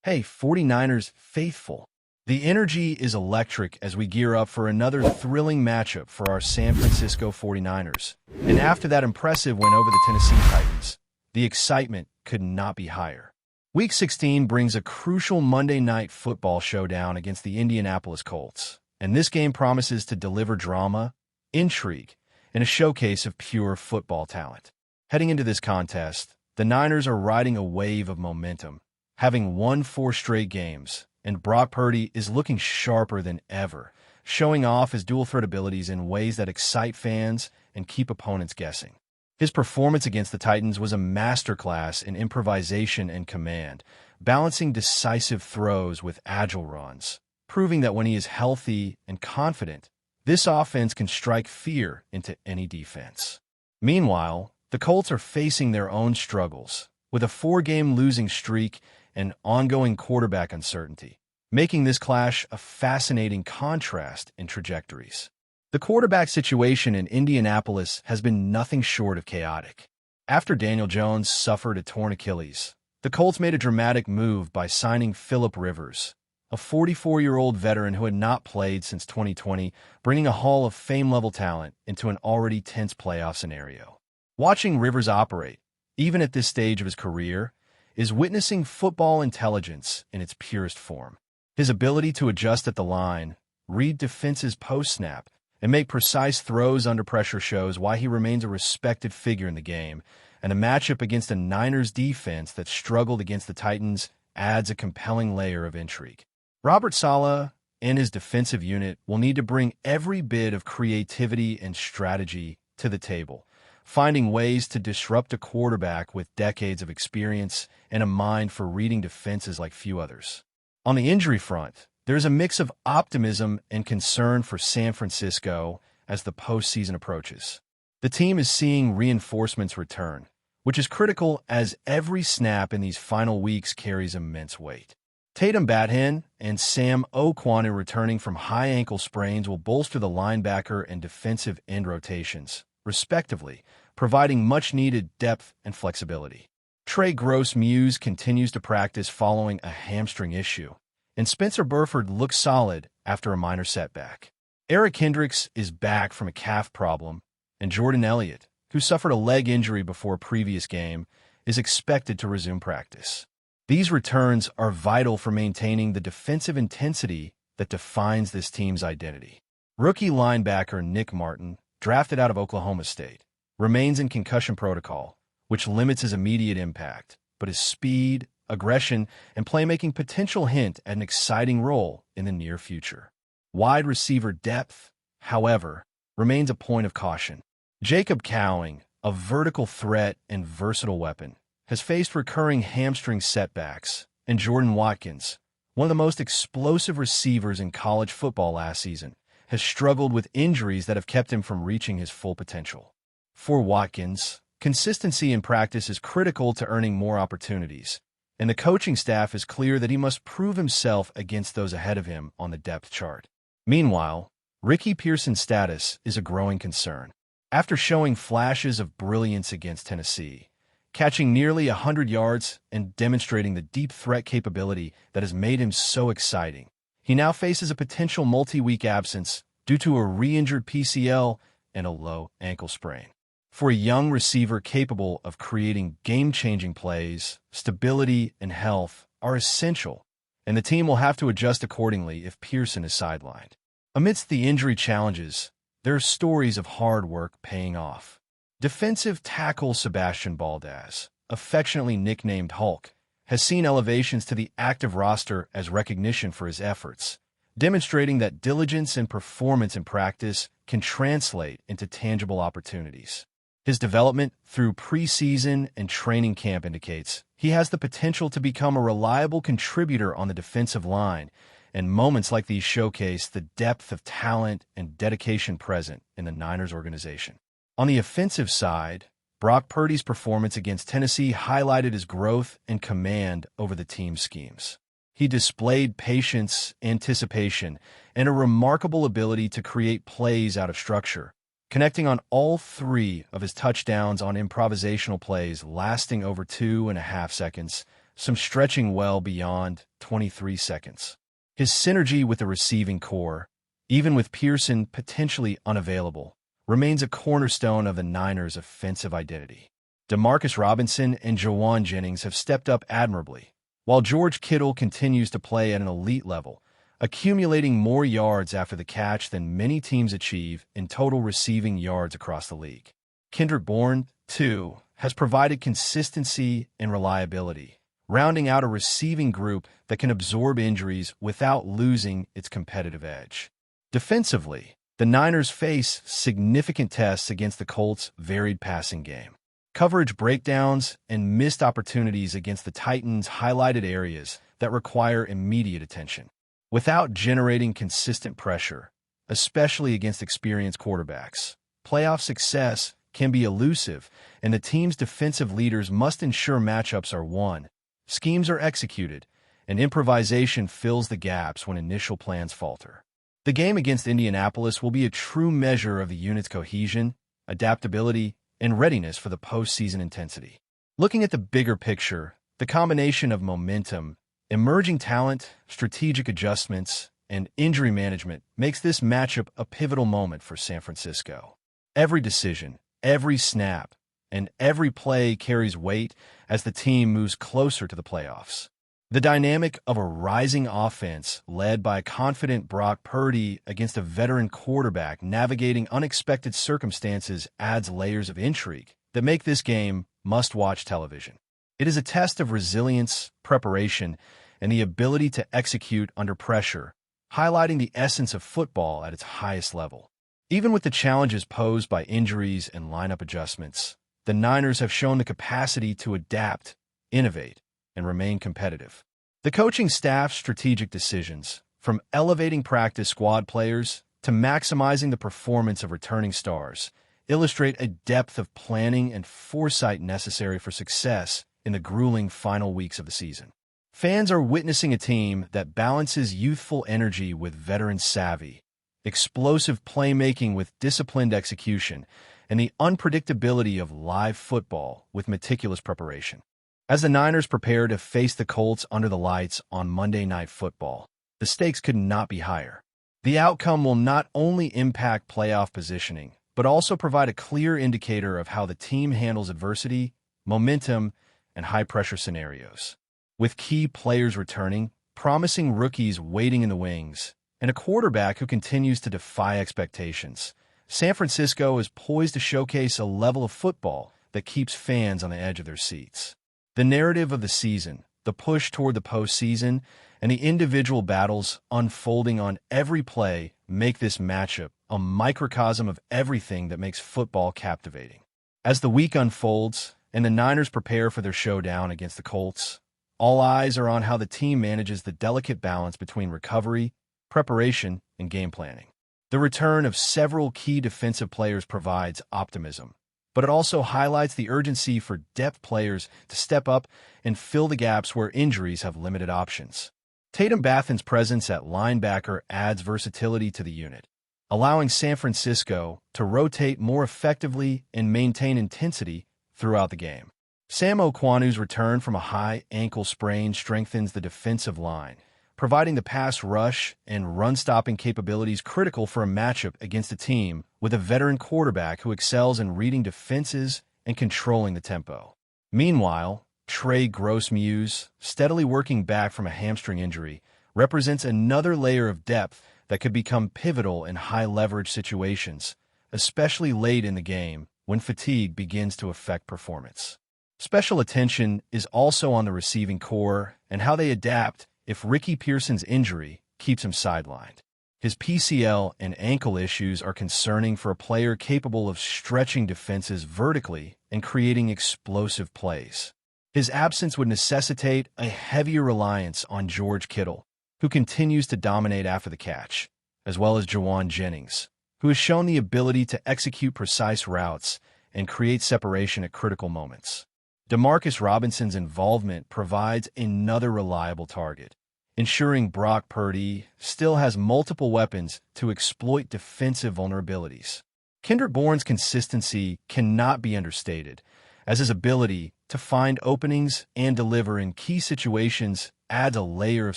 Hey, 49ers faithful. The energy is electric as we gear up for another thrilling matchup for our San Francisco 49ers. And after that impressive win over the Tennessee Titans, the excitement could not be higher. Week 16 brings a crucial Monday night football showdown against the Indianapolis Colts, and this game promises to deliver drama, intrigue, and a showcase of pure football talent. Heading into this contest, the Niners are riding a wave of momentum, having won 4 straight games, and Brock Purdy is looking sharper than ever, showing off his dual-threat abilities in ways that excite fans and keep opponents guessing. His performance against the Titans was a masterclass in improvisation and command, balancing decisive throws with agile runs, proving that when he is healthy and confident, this offense can strike fear into any defense. Meanwhile, the Colts are facing their own struggles, with a 4-game losing streak and ongoing quarterback uncertainty, making this clash a fascinating contrast in trajectories. The quarterback situation in Indianapolis has been nothing short of chaotic. After Daniel Jones suffered a torn Achilles, the Colts made a dramatic move by signing Philip Rivers, a 44-year-old veteran who had not played since 2020, bringing a Hall of Fame-level talent into an already tense playoff scenario. Watching Rivers operate, even at this stage of his career, is witnessing football intelligence in its purest form. His ability to adjust at the line, read defenses post-snap, and make precise throws under pressure shows why he remains a respected figure in the game, and a matchup against a Niners defense that struggled against the Titans adds a compelling layer of intrigue. Robert Saleh and his defensive unit will need to bring every bit of creativity and strategy to the table, finding ways to disrupt a quarterback with decades of experience and a mind for reading defenses like few others. On the injury front, there's a mix of optimism and concern for San Francisco as the postseason approaches. The team is seeing reinforcements return, which is critical as every snap in these final weeks carries immense weight. Tatum Bathen and Sam Okwanu returning from high ankle sprains will bolster the linebacker and defensive end rotations, respectively, providing much-needed depth and flexibility. Trey Gross-Muse continues to practice following a hamstring issue, and Spencer Burford looks solid after a minor setback. Eric Hendricks is back from a calf problem, and Jordan Elliott, who suffered a leg injury before a previous game, is expected to resume practice. These returns are vital for maintaining the defensive intensity that defines this team's identity. Rookie linebacker Nick Martin, drafted out of Oklahoma State, remains in concussion protocol, which limits his immediate impact, but his speed, aggression, and playmaking potential hint at an exciting role in the near future. Wide receiver depth, however, remains a point of caution. Jacob Cowing, a vertical threat and versatile weapon, has faced recurring hamstring setbacks, and Jordan Watkins, one of the most explosive receivers in college football last season, has struggled with injuries that have kept him from reaching his full potential. For Watkins, consistency in practice is critical to earning more opportunities, and the coaching staff is clear that he must prove himself against those ahead of him on the depth chart. Meanwhile, Ricky Pearson's status is a growing concern. After showing flashes of brilliance against Tennessee, catching nearly 100 yards and demonstrating the deep threat capability that has made him so exciting, he now faces a potential multi-week absence due to a re-injured PCL and a low ankle sprain. For a young receiver capable of creating game-changing plays, stability and health are essential, and the team will have to adjust accordingly if Pearson is sidelined. Amidst the injury challenges, there are stories of hard work paying off. Defensive tackle Sebastian Baldaz, affectionately nicknamed Hulk, has seen elevations to the active roster as recognition for his efforts, demonstrating that diligence and performance in practice can translate into tangible opportunities. His development through preseason and training camp indicates he has the potential to become a reliable contributor on the defensive line, and moments like these showcase the depth of talent and dedication present in the Niners organization. On the offensive side, Brock Purdy's performance against Tennessee highlighted his growth and command over the team's schemes. He displayed patience, anticipation, and a remarkable ability to create plays out of structure, connecting on all 3 of his touchdowns on improvisational plays lasting over 2.5 seconds, some stretching well beyond 23 seconds. His synergy with the receiving core, even with Pearson potentially unavailable, remains a cornerstone of the Niners' offensive identity. Demarcus Robinson and Jawan Jennings have stepped up admirably, while George Kittle continues to play at an elite level, accumulating more yards after the catch than many teams achieve in total receiving yards across the league. Kendrick Bourne, too, has provided consistency and reliability, rounding out a receiving group that can absorb injuries without losing its competitive edge. Defensively, the Niners face significant tests against the Colts' varied passing game. Coverage breakdowns and missed opportunities against the Titans highlighted areas that require immediate attention. Without generating consistent pressure, especially against experienced quarterbacks, playoff success can be elusive, and the team's defensive leaders must ensure matchups are won, schemes are executed, and improvisation fills the gaps when initial plans falter. The game against Indianapolis will be a true measure of the unit's cohesion, adaptability, and readiness for the postseason intensity. Looking at the bigger picture, the combination of momentum, emerging talent, strategic adjustments, and injury management makes this matchup a pivotal moment for San Francisco. Every decision, every snap, and every play carries weight as the team moves closer to the playoffs. The dynamic of a rising offense led by a confident Brock Purdy against a veteran quarterback navigating unexpected circumstances adds layers of intrigue that make this game must-watch television. It is a test of resilience, preparation, and the ability to execute under pressure, highlighting the essence of football at its highest level. Even with the challenges posed by injuries and lineup adjustments, the Niners have shown the capacity to adapt, innovate, and remain competitive. The coaching staff's strategic decisions, from elevating practice squad players to maximizing the performance of returning stars, illustrate a depth of planning and foresight necessary for success in the grueling final weeks of the season. Fans are witnessing a team that balances youthful energy with veteran savvy, explosive playmaking with disciplined execution, and the unpredictability of live football with meticulous preparation. As the Niners prepare to face the Colts under the lights on Monday Night Football, the stakes could not be higher. The outcome will not only impact playoff positioning, but also provide a clear indicator of how the team handles adversity, momentum, and high-pressure scenarios. With key players returning, promising rookies waiting in the wings, and a quarterback who continues to defy expectations, San Francisco is poised to showcase a level of football that keeps fans on the edge of their seats. The narrative of the season, the push toward the postseason, and the individual battles unfolding on every play make this matchup a microcosm of everything that makes football captivating. As the week unfolds and the Niners prepare for their showdown against the Colts, all eyes are on how the team manages the delicate balance between recovery, preparation, and game planning. The return of several key defensive players provides optimism, but it also highlights the urgency for depth players to step up and fill the gaps where injuries have limited options. Tatum Bathen's presence at linebacker adds versatility to the unit, allowing San Francisco to rotate more effectively and maintain intensity throughout the game. Sam Okwanu's return from a high ankle sprain strengthens the defensive line, providing the pass rush and run-stopping capabilities critical for a matchup against a team with a veteran quarterback who excels in reading defenses and controlling the tempo. Meanwhile, Trey Gross-Muse, steadily working back from a hamstring injury, represents another layer of depth that could become pivotal in high-leverage situations, especially late in the game when fatigue begins to affect performance. Special attention is also on the receiving core and how they adapt if Ricky Pearson's injury keeps him sidelined. His PCL and ankle issues are concerning for a player capable of stretching defenses vertically and creating explosive plays. His absence would necessitate a heavier reliance on George Kittle, who continues to dominate after the catch, as well as Jawan Jennings, who has shown the ability to execute precise routes and create separation at critical moments. Demarcus Robinson's involvement provides another reliable target, ensuring Brock Purdy still has multiple weapons to exploit defensive vulnerabilities. Kendrick Bourne's consistency cannot be understated, as his ability to find openings and deliver in key situations adds a layer of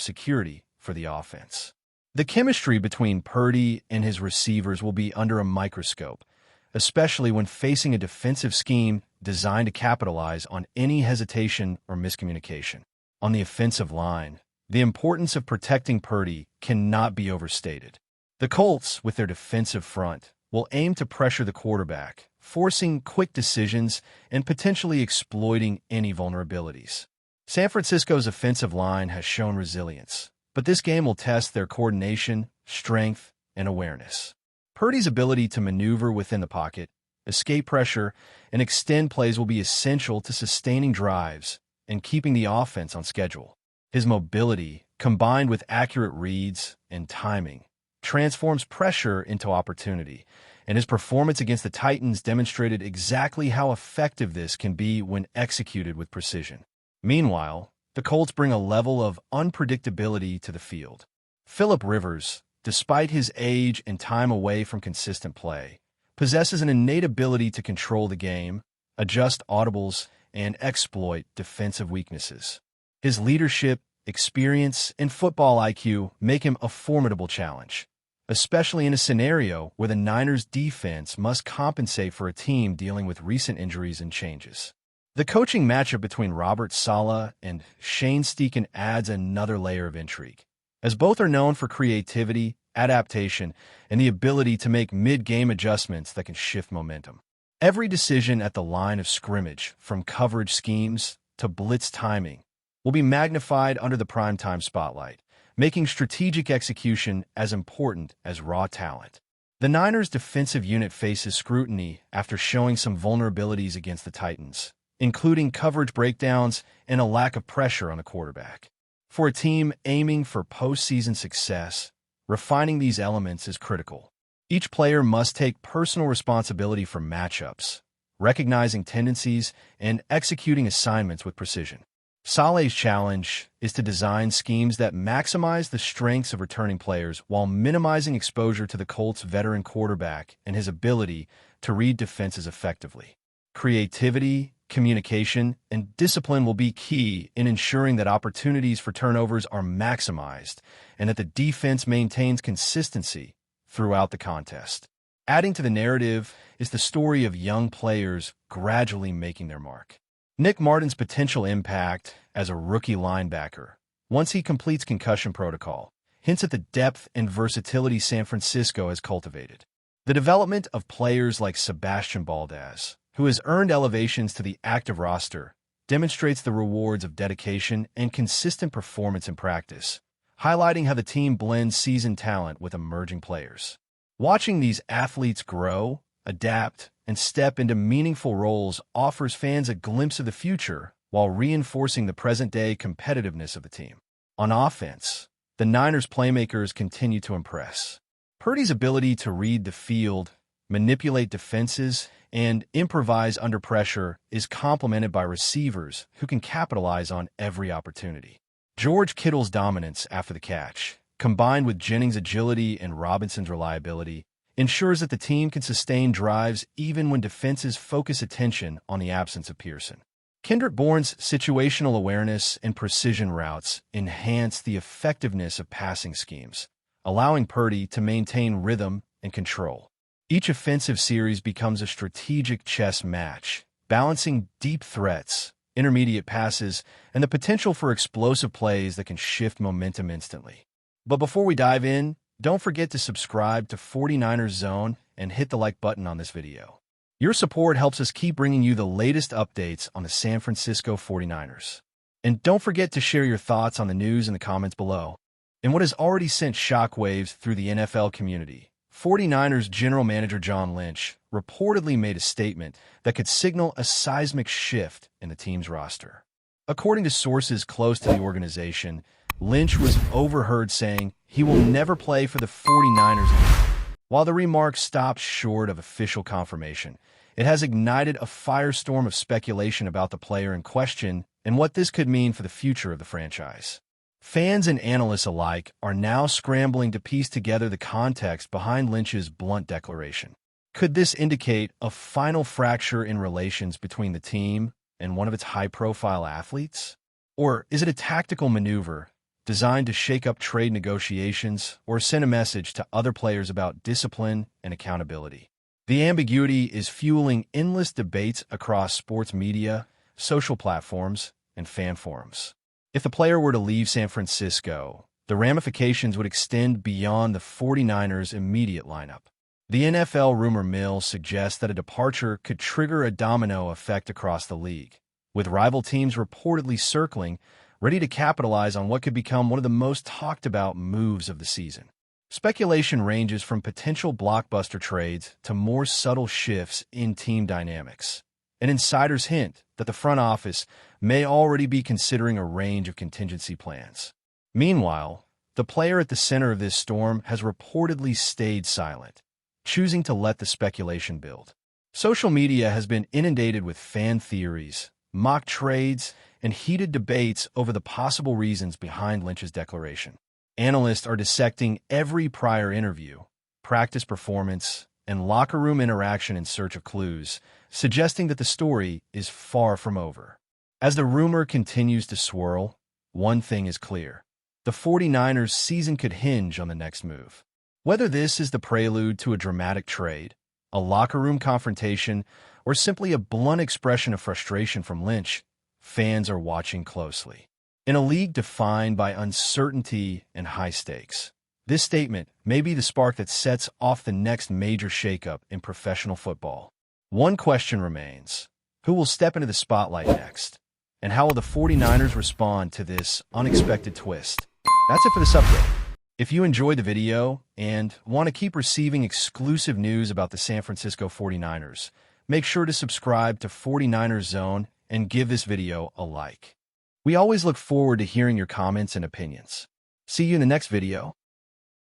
security for the offense. The chemistry between Purdy and his receivers will be under a microscope, especially when facing a defensive scheme designed to capitalize on any hesitation or miscommunication. On the offensive line, the importance of protecting Purdy cannot be overstated. The Colts, with their defensive front, will aim to pressure the quarterback, forcing quick decisions and potentially exploiting any vulnerabilities. San Francisco's offensive line has shown resilience, but this game will test their coordination, strength, and awareness. Purdy's ability to maneuver within the pocket, escape pressure, and extend plays will be essential to sustaining drives and keeping the offense on schedule. His mobility, combined with accurate reads and timing, transforms pressure into opportunity, and his performance against the Titans demonstrated exactly how effective this can be when executed with precision. Meanwhile, the Colts bring a level of unpredictability to the field. Phillip Rivers, despite his age and time away from consistent play, possesses an innate ability to control the game, adjust audibles, and exploit defensive weaknesses. His leadership, experience, and football IQ make him a formidable challenge, especially in a scenario where the Niners' defense must compensate for a team dealing with recent injuries and changes. The coaching matchup between Robert Saleh and Shane Steichen adds another layer of intrigue, as both are known for creativity, adaptation, and the ability to make mid-game adjustments that can shift momentum. Every decision at the line of scrimmage, from coverage schemes to blitz timing, will be magnified under the primetime spotlight, making strategic execution as important as raw talent. The Niners' defensive unit faces scrutiny after showing some vulnerabilities against the Titans, including coverage breakdowns and a lack of pressure on the quarterback. For a team aiming for postseason success, refining these elements is critical. Each player must take personal responsibility for matchups, recognizing tendencies, and executing assignments with precision. Saleh's challenge is to design schemes that maximize the strengths of returning players while minimizing exposure to the Colts' veteran quarterback and his ability to read defenses effectively. Creativity, communication, and discipline will be key in ensuring that opportunities for turnovers are maximized and that the defense maintains consistency throughout the contest. Adding to the narrative is the story of young players gradually making their mark. Nick Martin's potential impact as a rookie linebacker, once he completes concussion protocol, hints at the depth and versatility San Francisco has cultivated. The development of players like Sebastian Valdez, who has earned elevations to the active roster, demonstrates the rewards of dedication and consistent performance in practice, highlighting how the team blends seasoned talent with emerging players. Watching these athletes grow, adapt, and step into meaningful roles offers fans a glimpse of the future while reinforcing the present-day competitiveness of the team. On offense, the Niners' playmakers continue to impress. Purdy's ability to read the field, manipulate defenses, and improvise under pressure is complemented by receivers who can capitalize on every opportunity. George Kittle's dominance after the catch, combined with Jennings' agility and Robinson's reliability, ensures that the team can sustain drives even when defenses focus attention on the absence of Pearson. Kendrick Bourne's situational awareness and precision routes enhance the effectiveness of passing schemes, allowing Purdy to maintain rhythm and control. Each offensive series becomes a strategic chess match, balancing deep threats, intermediate passes, and the potential for explosive plays that can shift momentum instantly. But before we dive in, don't forget to subscribe to 49ers Zone and hit the like button on this video. Your support helps us keep bringing you the latest updates on the San Francisco 49ers. And don't forget to share your thoughts on the news in the comments below. In what has already sent shockwaves through the NFL community, 49ers general manager John Lynch reportedly made a statement that could signal a seismic shift in the team's roster. According to sources close to the organization, Lynch was overheard saying he will never play for the 49ers again. While the remark stopped short of official confirmation, it has ignited a firestorm of speculation about the player in question and what this could mean for the future of the franchise. Fans and analysts alike are now scrambling to piece together the context behind Lynch's blunt declaration. Could this indicate a final fracture in relations between the team and one of its high-profile athletes? Or is it a tactical maneuver designed to shake up trade negotiations or send a message to other players about discipline and accountability? The ambiguity is fueling endless debates across sports media, social platforms, and fan forums. If the player were to leave San Francisco, the ramifications would extend beyond the 49ers' immediate lineup. The NFL rumor mill suggests that a departure could trigger a domino effect across the league, with rival teams reportedly circling, ready to capitalize on what could become one of the most talked-about moves of the season. Speculation ranges from potential blockbuster trades to more subtle shifts in team dynamics. And insiders hint that the front office may already be considering a range of contingency plans. Meanwhile, the player at the center of this storm has reportedly stayed silent, choosing to let the speculation build. Social media has been inundated with fan theories, mock trades, and heated debates over the possible reasons behind Lynch's declaration. Analysts are dissecting every prior interview, practice performance, and locker room interaction in search of clues, suggesting that the story is far from over. As the rumor continues to swirl, one thing is clear. The 49ers' season could hinge on the next move. Whether this is the prelude to a dramatic trade, a locker room confrontation, or simply a blunt expression of frustration from Lynch, fans are watching closely. In a league defined by uncertainty and high stakes, this statement may be the spark that sets off the next major shakeup in professional football. One question remains: who will step into the spotlight next? And how will the 49ers respond to this unexpected twist? That's it for this update. If you enjoyed the video and want to keep receiving exclusive news about the San Francisco 49ers, make sure to subscribe to 49ers Zone and give this video a like. We always look forward to hearing your comments and opinions. See you in the next video.